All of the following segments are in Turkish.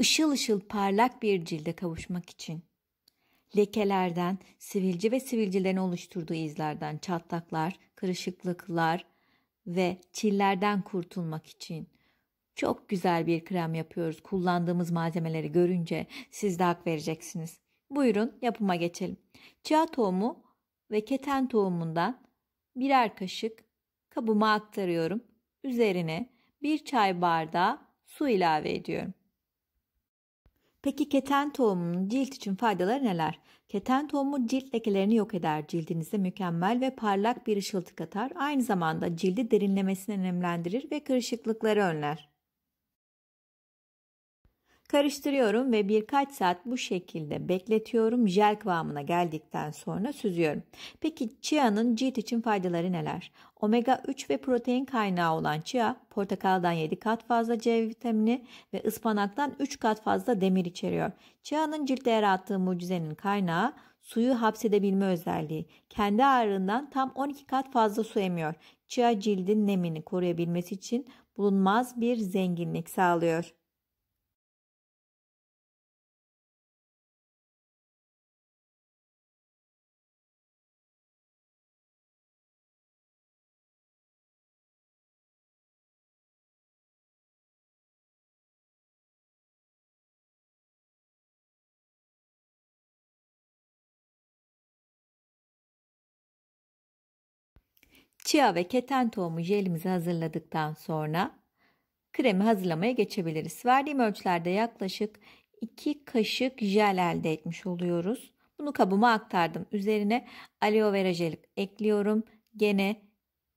ışıl ışıl parlak bir cilde kavuşmak için, lekelerden, sivilce ve sivilcelerin oluşturduğu izlerden, çatlaklar, kırışıklıklar ve çillerden kurtulmak için çok güzel bir krem yapıyoruz. Kullandığımız malzemeleri görünce siz de hak vereceksiniz. Buyurun yapıma geçelim. Chia tohumu ve keten tohumundan birer kaşık kabıma aktarıyorum. Üzerine bir çay bardağı su ilave ediyorum. Peki keten tohumunun cilt için faydaları neler? Keten tohumu cilt lekelerini yok eder. Cildinize mükemmel ve parlak bir ışıltı katar. Aynı zamanda cildi derinlemesine nemlendirir ve kırışıklıkları önler. Karıştırıyorum ve birkaç saat bu şekilde bekletiyorum. Jel kıvamına geldikten sonra süzüyorum. Peki chia'nın cilt için faydaları neler? Omega 3 ve protein kaynağı olan chia, portakaldan 7 kat fazla C vitamini ve ıspanaktan 3 kat fazla demir içeriyor. Chia'nın ciltte yarattığı mucizenin kaynağı suyu hapsedebilme özelliği. Kendi ağırlığından tam 12 kat fazla su emiyor. Chia cildin nemini koruyabilmesi için bulunmaz bir zenginlik sağlıyor. Chia ve keten tohumu jelimizi hazırladıktan sonra kremi hazırlamaya geçebiliriz. Verdiğim ölçülerde yaklaşık 2 kaşık jel elde etmiş oluyoruz. Bunu kabıma aktardım. Üzerine aloe vera jeli ekliyorum. Gene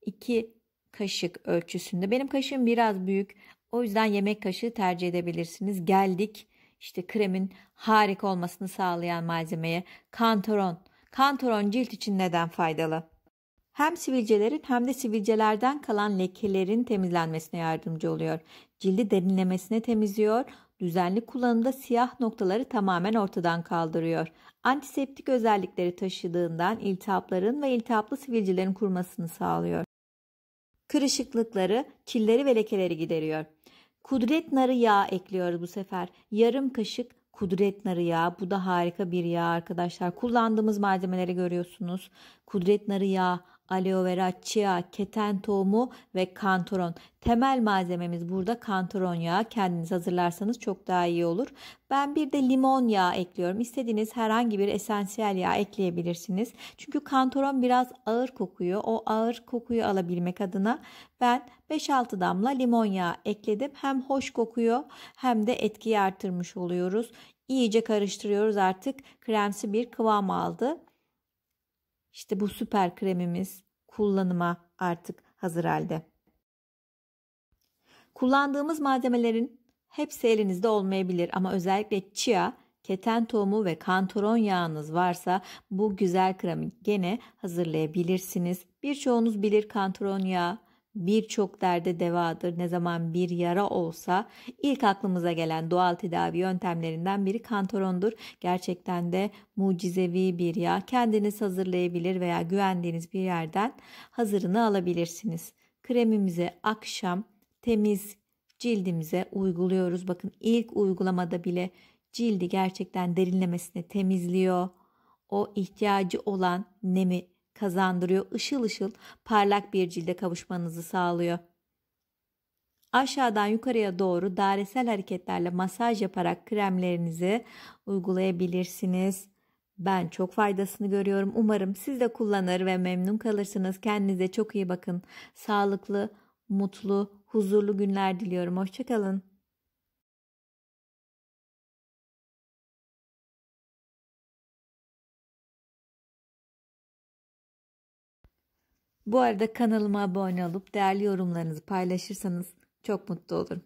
2 kaşık ölçüsünde. Benim kaşığım biraz büyük. O yüzden yemek kaşığı tercih edebilirsiniz. Geldik işte kremin harika olmasını sağlayan malzemeye. Kantaron. Kantaron cilt için neden faydalı? Hem sivilcelerin hem de sivilcelerden kalan lekelerin temizlenmesine yardımcı oluyor. Cildi derinlemesine temizliyor, düzenli kullanımda siyah noktaları tamamen ortadan kaldırıyor. Antiseptik özellikleri taşıdığından iltihapların ve iltihaplı sivilcelerin kurumasını sağlıyor. Kırışıklıkları, çilleri ve lekeleri gideriyor. Kudret narı yağı ekliyoruz bu sefer. Yarım kaşık kudret narı yağı. Bu da harika bir yağ arkadaşlar. Kullandığımız malzemeleri görüyorsunuz. Kudret narı yağı, aloe vera, chia, keten tohumu ve kantaron. Temel malzememiz burada kantaron yağı. Kendiniz hazırlarsanız çok daha iyi olur. Ben bir de limon yağı ekliyorum. İstediğiniz herhangi bir esansiyel yağ ekleyebilirsiniz. Çünkü kantaron biraz ağır kokuyor. O ağır kokuyu alabilmek adına ben 5-6 damla limon yağı ekledim. Hem hoş kokuyor hem de etkiyi artırmış oluyoruz. İyice karıştırıyoruz, artık kremsi bir kıvam aldı. İşte bu süper kremimiz kullanıma artık hazır halde. Kullandığımız malzemelerin hepsi elinizde olmayabilir ama özellikle chia, keten tohumu ve kantaron yağınız varsa bu güzel kremi gene hazırlayabilirsiniz. Birçoğunuz bilir, kantaron yağı birçok derde devadır. Ne zaman bir yara olsa ilk aklımıza gelen doğal tedavi yöntemlerinden biri kantarondur. Gerçekten de mucizevi bir yağ. Kendiniz hazırlayabilir veya güvendiğiniz bir yerden hazırını alabilirsiniz. Kremimizi akşam temiz cildimize uyguluyoruz. Bakın ilk uygulamada bile cildi gerçekten derinlemesine temizliyor. O ihtiyacı olan nemi kazandırıyor. Işıl ışıl parlak bir cilde kavuşmanızı sağlıyor. Aşağıdan yukarıya doğru dairesel hareketlerle masaj yaparak kremlerinizi uygulayabilirsiniz. Ben çok faydasını görüyorum. Umarım siz de kullanır ve memnun kalırsınız. Kendinize çok iyi bakın. Sağlıklı, mutlu, huzurlu günler diliyorum. Hoşça kalın. Bu arada kanalıma abone olup değerli yorumlarınızı paylaşırsanız çok mutlu olurum.